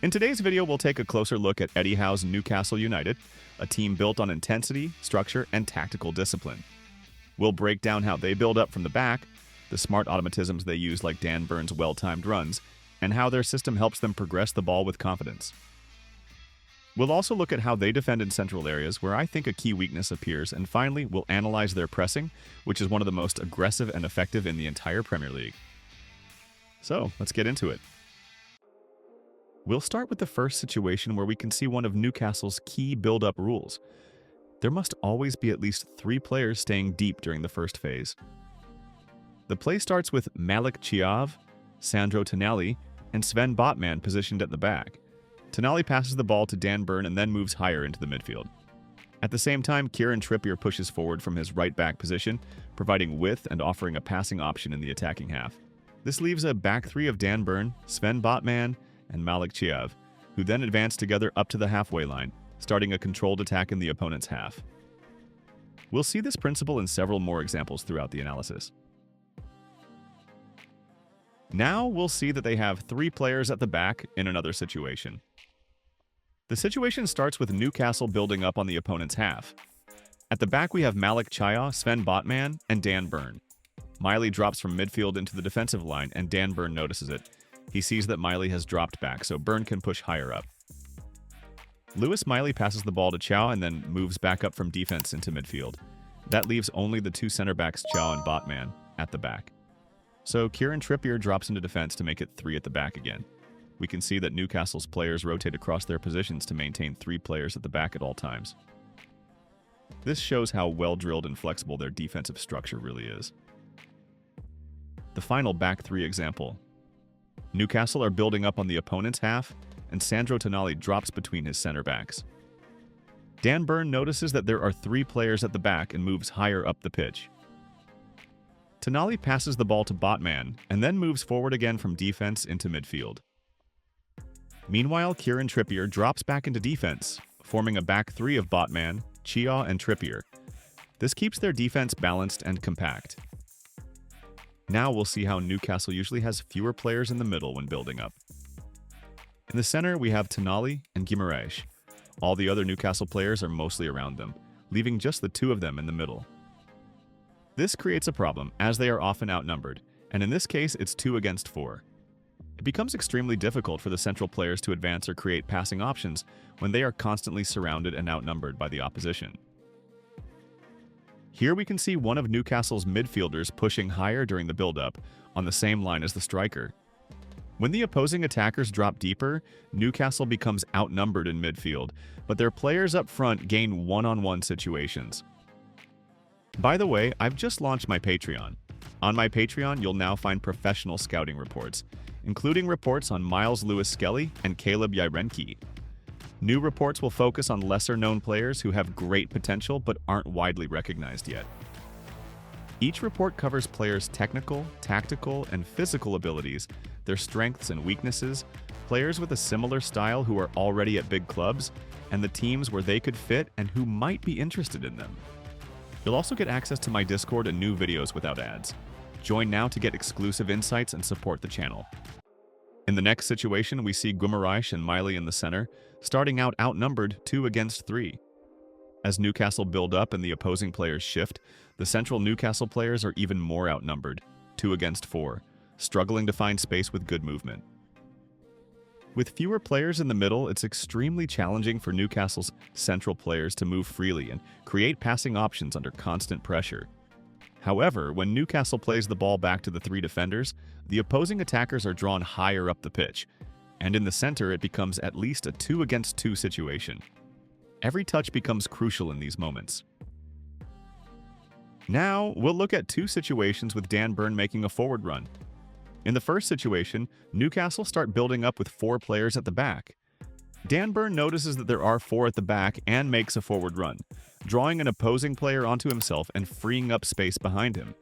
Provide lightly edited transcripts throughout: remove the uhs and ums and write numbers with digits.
In today's video, we'll take a closer look at Eddie Howe's Newcastle United, a team built on intensity, structure, and tactical discipline. We'll break down how they build up from the back, the smart automatisms they use like Dan Burn's well-timed runs, and how their system helps them progress the ball with confidence. We'll also look at how they defend in central areas where I think a key weakness appears, and finally, we'll analyze their pressing, which is one of the most aggressive and effective in the entire Premier League. So, let's get into it. We'll start with the first situation where we can see one of Newcastle's key build-up rules. There must always be at least 3 players staying deep during the first phase. The play starts with Malik Chiav, Sandro Tonali, and Sven Botman positioned at the back. Tonali passes the ball to Dan Burn and then moves higher into the midfield. At the same time, Kieran Trippier pushes forward from his right-back position, providing width and offering a passing option in the attacking half. This leaves a back three of Dan Burn, Sven Botman, and Malik Chiav, who then advance together up to the halfway line, starting a controlled attack in the opponent's half. We'll see this principle in several more examples throughout the analysis. Now we'll see that they have 3 players at the back in another situation. The situation starts with Newcastle building up on the opponent's half. At the back we have Malik Chiav, Sven Botman, and Dan Burn. Miley drops from midfield into the defensive line, and Dan Burn notices it. He sees that Miley has dropped back, so Burn can push higher up. Lewis Miley passes the ball to Chow and then moves back up from defense into midfield. That leaves only the 2 center backs, Chow and Botman, at the back. So Kieran Trippier drops into defense to make it 3 at the back again. We can see that Newcastle's players rotate across their positions to maintain 3 players at the back at all times. This shows how well-drilled and flexible their defensive structure really is. The final back 3 example. Newcastle are building up on the opponent's half, and Sandro Tonali drops between his center backs. Dan Burn notices that there are 3 players at the back and moves higher up the pitch. Tonali passes the ball to Botman and then moves forward again from defense into midfield. Meanwhile, Kieran Trippier drops back into defense, forming a back 3 of Botman, Chia, and Trippier. This keeps their defense balanced and compact. Now we'll see how Newcastle usually has fewer players in the middle when building up. In the center, we have Tonali and Guimarães. All the other Newcastle players are mostly around them, leaving just the 2 of them in the middle. This creates a problem, as they are often outnumbered, and in this case, it's 2 against 4. It becomes extremely difficult for the central players to advance or create passing options when they are constantly surrounded and outnumbered by the opposition. Here we can see one of Newcastle's midfielders pushing higher during the build-up, on the same line as the striker. When the opposing attackers drop deeper, Newcastle becomes outnumbered in midfield, but their players up front gain one-on-one situations. By the way, I've just launched my Patreon. On my Patreon, you'll now find professional scouting reports, including reports on Miles Lewis-Skelly and Caleb Yarenki. New reports will focus on lesser-known players who have great potential but aren't widely recognized yet. Each report covers players' technical, tactical, and physical abilities, their strengths and weaknesses, players with a similar style who are already at big clubs, and the teams where they could fit and who might be interested in them. You'll also get access to my Discord and new videos without ads. Join now to get exclusive insights and support the channel. In the next situation, we see Guimarães and Miley in the center, starting out outnumbered 2 against 3. As Newcastle build up and the opposing players shift, the central Newcastle players are even more outnumbered, 2 against 4, struggling to find space with good movement. With fewer players in the middle, it's extremely challenging for Newcastle's central players to move freely and create passing options under constant pressure. However, when Newcastle plays the ball back to the 3 defenders, the opposing attackers are drawn higher up the pitch, and in the center it becomes at least a 2 against 2 situation. Every touch becomes crucial in these moments. Now, we'll look at 2 situations with Dan Burn making a forward run. In the first situation, Newcastle start building up with 4 players at the back. Dan Burn notices that there are 4 at the back and makes a forward run, drawing an opposing player onto himself and freeing up space behind him.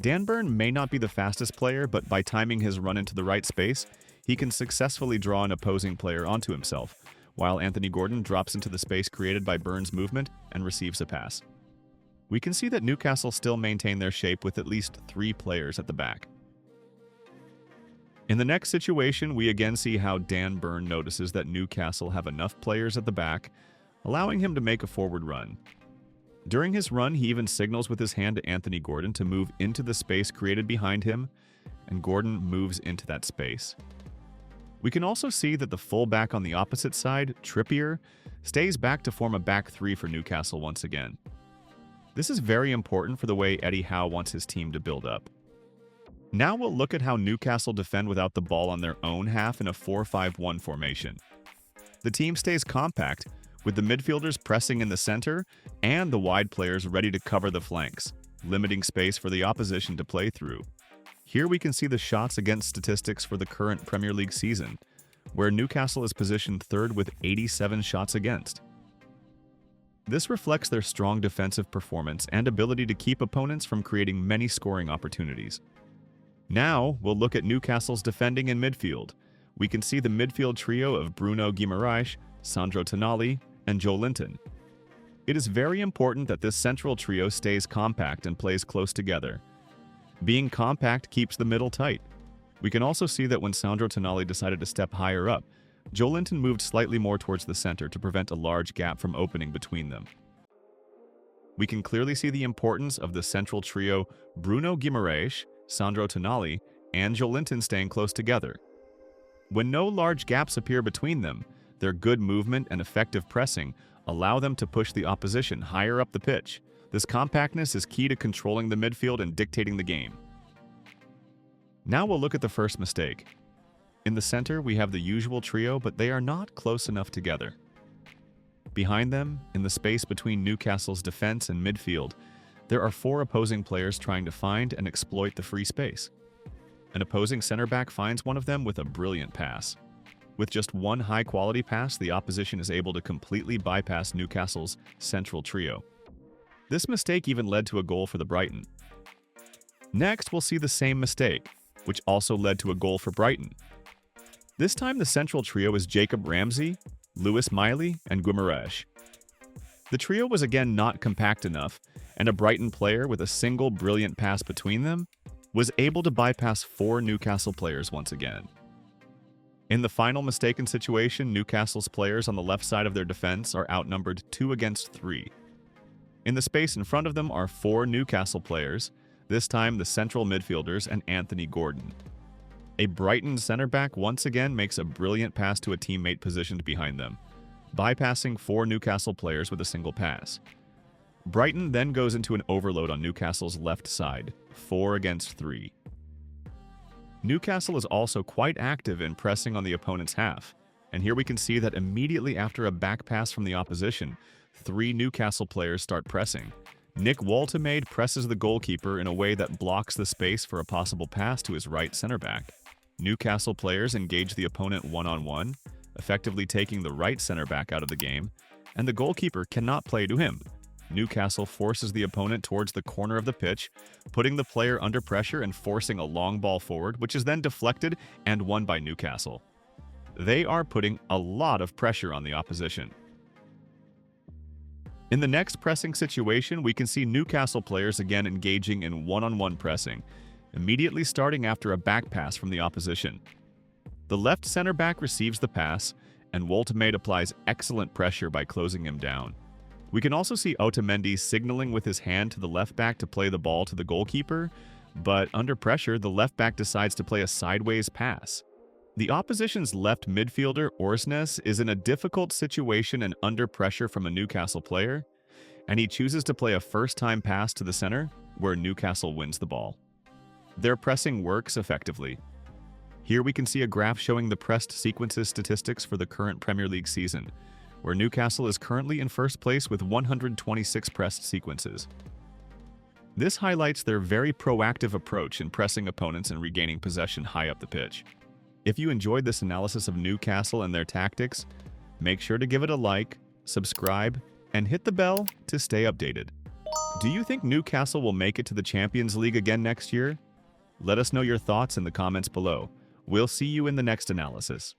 Dan Burn may not be the fastest player, but by timing his run into the right space, he can successfully draw an opposing player onto himself, while Anthony Gordon drops into the space created by Burn's movement and receives a pass. We can see that Newcastle still maintain their shape with at least 3 players at the back. In the next situation, we again see how Dan Burn notices that Newcastle have enough players at the back, allowing him to make a forward run. During his run, he even signals with his hand to Anthony Gordon to move into the space created behind him, and Gordon moves into that space. We can also see that the fullback on the opposite side, Trippier, stays back to form a back three for Newcastle once again. This is very important for the way Eddie Howe wants his team to build up. Now we'll look at how Newcastle defend without the ball on their own half in a 4-5-1 formation. The team stays compact, with the midfielders pressing in the center and the wide players ready to cover the flanks, limiting space for the opposition to play through. Here we can see the shots against statistics for the current Premier League season, where Newcastle is positioned third with 87 shots against. This reflects their strong defensive performance and ability to keep opponents from creating many scoring opportunities. Now, we'll look at Newcastle's defending in midfield. We can see the midfield trio of Bruno Guimarães, Sandro Tonali, and Joelinton. It is very important that this central trio stays compact and plays close together. Being compact keeps the middle tight. We can also see that when Sandro Tonali decided to step higher up, Joelinton moved slightly more towards the center to prevent a large gap from opening between them. We can clearly see the importance of the central trio Bruno Guimarães, Sandro Tonali, and Joelinton staying close together. When no large gaps appear between them, their good movement and effective pressing allow them to push the opposition higher up the pitch. This compactness is key to controlling the midfield and dictating the game. Now we'll look at the first mistake. In the center, we have the usual trio, but they are not close enough together. Behind them, in the space between Newcastle's defense and midfield, there are 4 opposing players trying to find and exploit the free space. An opposing center back finds one of them with a brilliant pass. With just one high-quality pass, the opposition is able to completely bypass Newcastle's central trio. This mistake even led to a goal for the Brighton. Next, we'll see the same mistake, which also led to a goal for Brighton. This time, the central trio is Jacob Ramsey, Lewis Miley, and Guimarães. The trio was again not compact enough, and a Brighton player with a single brilliant pass between them was able to bypass 4 Newcastle players once again. In the final mistaken situation, Newcastle's players on the left side of their defense are outnumbered 2 against 3. In the space in front of them are 4 Newcastle players, this time the central midfielders and Anthony Gordon. A Brighton center back once again makes a brilliant pass to a teammate positioned behind them, bypassing 4 Newcastle players with a single pass. Brighton then goes into an overload on Newcastle's left side, 4 against 3. Newcastle is also quite active in pressing on the opponent's half, and here we can see that immediately after a back pass from the opposition, 3 Newcastle players start pressing. Nick Woltemade presses the goalkeeper in a way that blocks the space for a possible pass to his right center back. Newcastle players engage the opponent one-on-one, effectively taking the right center back out of the game, and the goalkeeper cannot play to him. Newcastle forces the opponent towards the corner of the pitch, putting the player under pressure and forcing a long ball forward, which is then deflected and won by Newcastle. They are putting a lot of pressure on the opposition. In the next pressing situation, we can see Newcastle players again engaging in one-on-one pressing, immediately starting after a back pass from the opposition. The left center back receives the pass, and Woltemade applies excellent pressure by closing him down. We can also see Otamendi signaling with his hand to the left back to play the ball to the goalkeeper, but under pressure, the left back decides to play a sideways pass. The opposition's left midfielder, Orsnes, is in a difficult situation and under pressure from a Newcastle player, and he chooses to play a first-time pass to the center, where Newcastle wins the ball. Their pressing works effectively. Here we can see a graph showing the pressed sequences statistics for the current Premier League season, where Newcastle is currently in first place with 126 pressed sequences. This highlights their very proactive approach in pressing opponents and regaining possession high up the pitch. If you enjoyed this analysis of Newcastle and their tactics, make sure to give it a like, subscribe, and hit the bell to stay updated. Do you think Newcastle will make it to the Champions League again next year? Let us know your thoughts in the comments below. We'll see you in the next analysis.